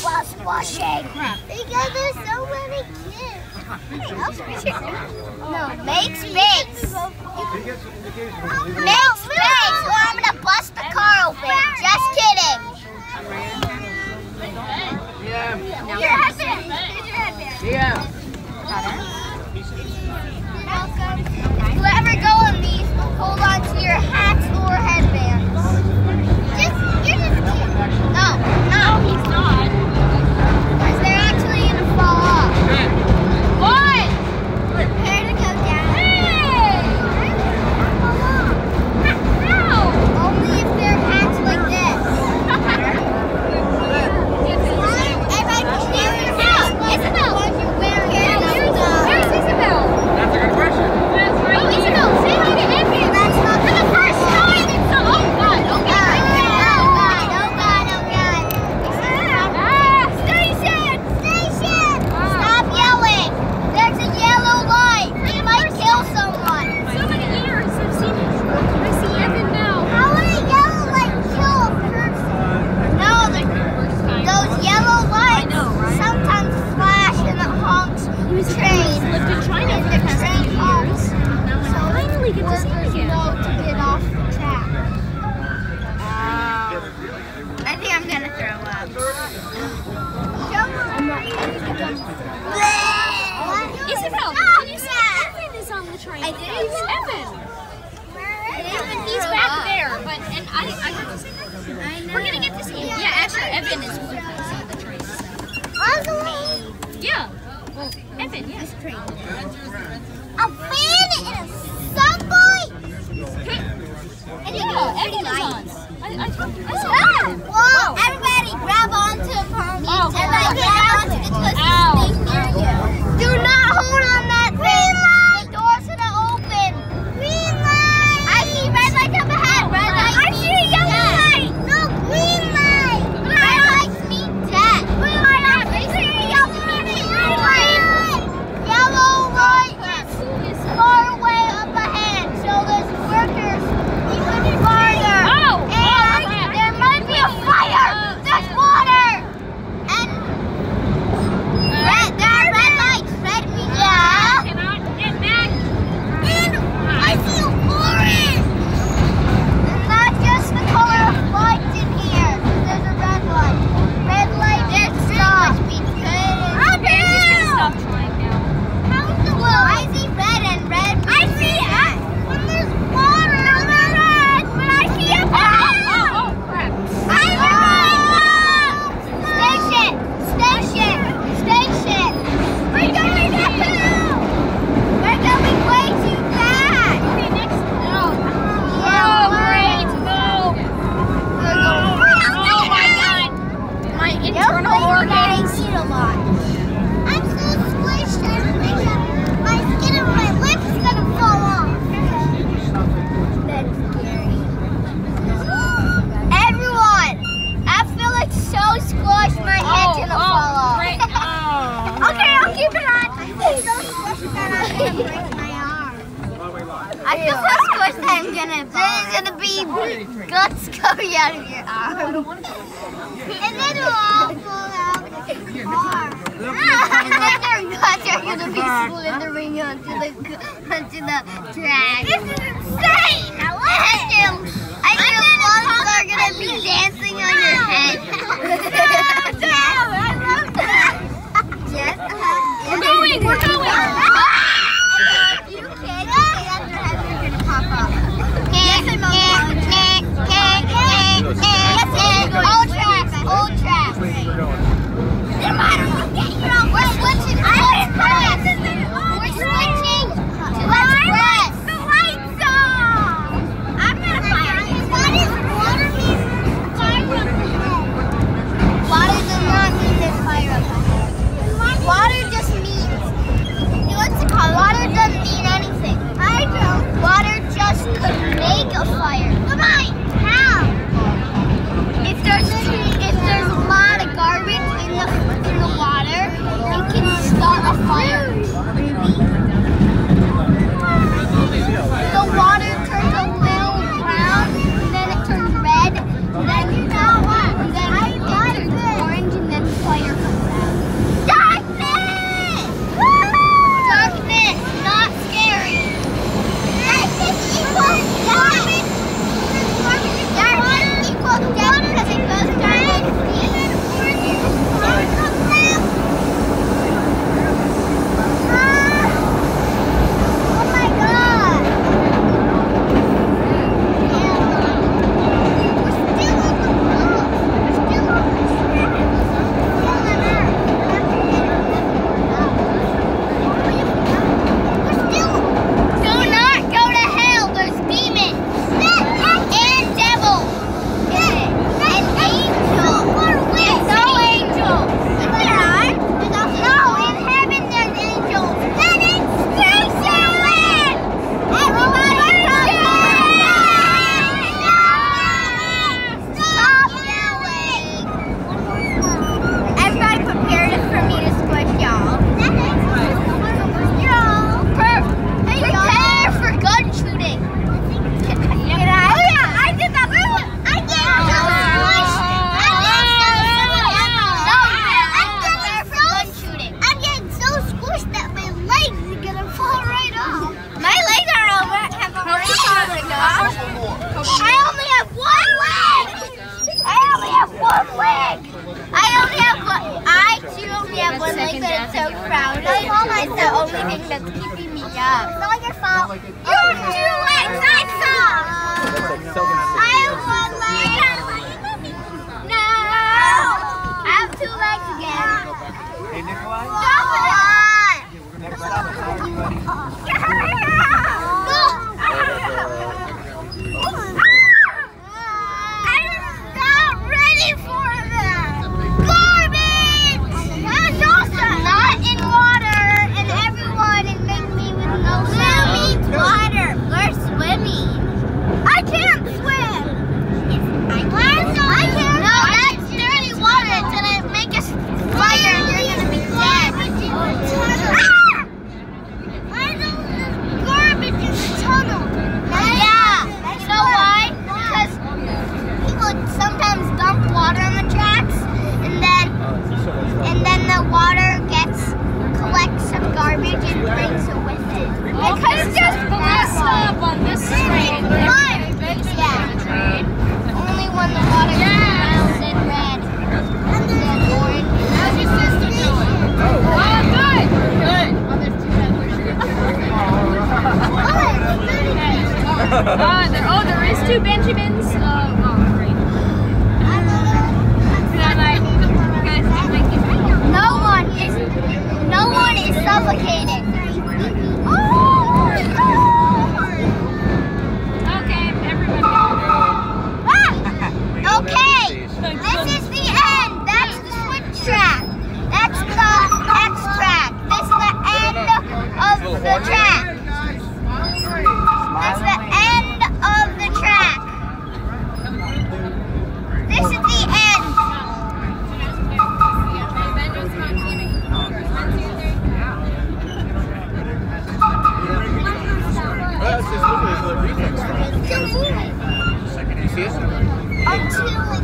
while squashing. Because there's so many kids. No, make space. Make space or I'm gonna bust the car open. Just kidding. Yeah. Whoever go on these, hold on to your hats or headbands. You're just kidding. No, he's not. Because they're actually gonna fall off. What? Prepare to go down. Hey! How? Only if their hats like this. Isabel! Where's Isabel? That's a good question. Isabel, say hi to Emmy. That's not for the first time. It's so, oh God, okay. Oh God. Station! Stop yelling. There's a yellow light. It might kill someone. So many years I've seen it. I see Evan now. How would a yellow light kill a person? No, those yellow lights sometimes flash and it honks train. Lived in China for the past 8 years. So Finally get to see him again. know to get off the track. I think I'm gonna throw up. Isabel, can you see Evan is on the train? I did. It's Evan. He's back there, but I got to see him. We're gonna get to see him. Yeah, actually, Evan is with us on the train. Yeah. Well, Evan, yes. A fan in a subway? Yeah, Evan is on. I saw him. Whoa, everybody grab onto the pony and then grab onto the cushion thing near you. Do not hold on that thing. The door's gonna open. Green light. I see red light up ahead. Red light. I see a yellow light. No, green light. Red lights mean death. Green light. I see a yellow light. Yellow light is far away up ahead. So there's workers even farther. And there might be a fire. There's water. And there are red lights. Red means yeah. Cannot get back. And I see orange. And not just the color of lights in here. There's a red light. Red light is stop. Ben's just gonna stop trying now. How's the blue? I see red and red. I see when there's water. No, there's red. But I see a Oh, crap. Station. We're going up. We're going way too fast. Okay, next. No. Yeah, Great. No. Oh my God. My internal organs. I'm so squished. My skin and my lips is gonna fall off. That's scary. Everyone, I feel like so squished. My head's gonna fall off. Great. Oh. Okay, I'll keep it on. I feel so squished that I'm gonna break my arm. I feel so squished that I'm gonna. There's gonna be guts coming out of your arm, and then it'll all fall out of the car. And then their guts are gonna be slithering onto the track. This is insane! And your lungs are gonna be dancing on your head. We're going! You can't say that your heads are gonna pop up. Old tracks. No matter what, we're switching. We're switching to express. The lights off. I'm gonna fire only thing that's keeping me up. It's not your fault. Your 2 legs, I saw! I have 1 leg. No! I have 2 legs again. Hey, Nikolai. Stop it! Next stop is everybody. I'm not ready for that! Garbage! That's also not in water, and everyone is making me with no swimming water. We're swimming. I can't swim! I can't. No, that's dirty water. It's gonna make us fire and you're gonna be dead. Garbage in the tunnel. Yeah. You know why? Because people sometimes dump water on the tracks, and then the water collects some garbage and brings it with it. Because just the last stop on this train. Yeah. Only when the water is brown and red and then orange. How's your sister doing? Oh, good. Good. There is 2 Benjamins. Oh, great. No one is suffocated. Okay, everybody. Okay, this is the end. That's the switch track. That's the X track. This is the end of the track. That's the end of the track. This is the end. That's just literally the reflex. Still moving. You see it? Until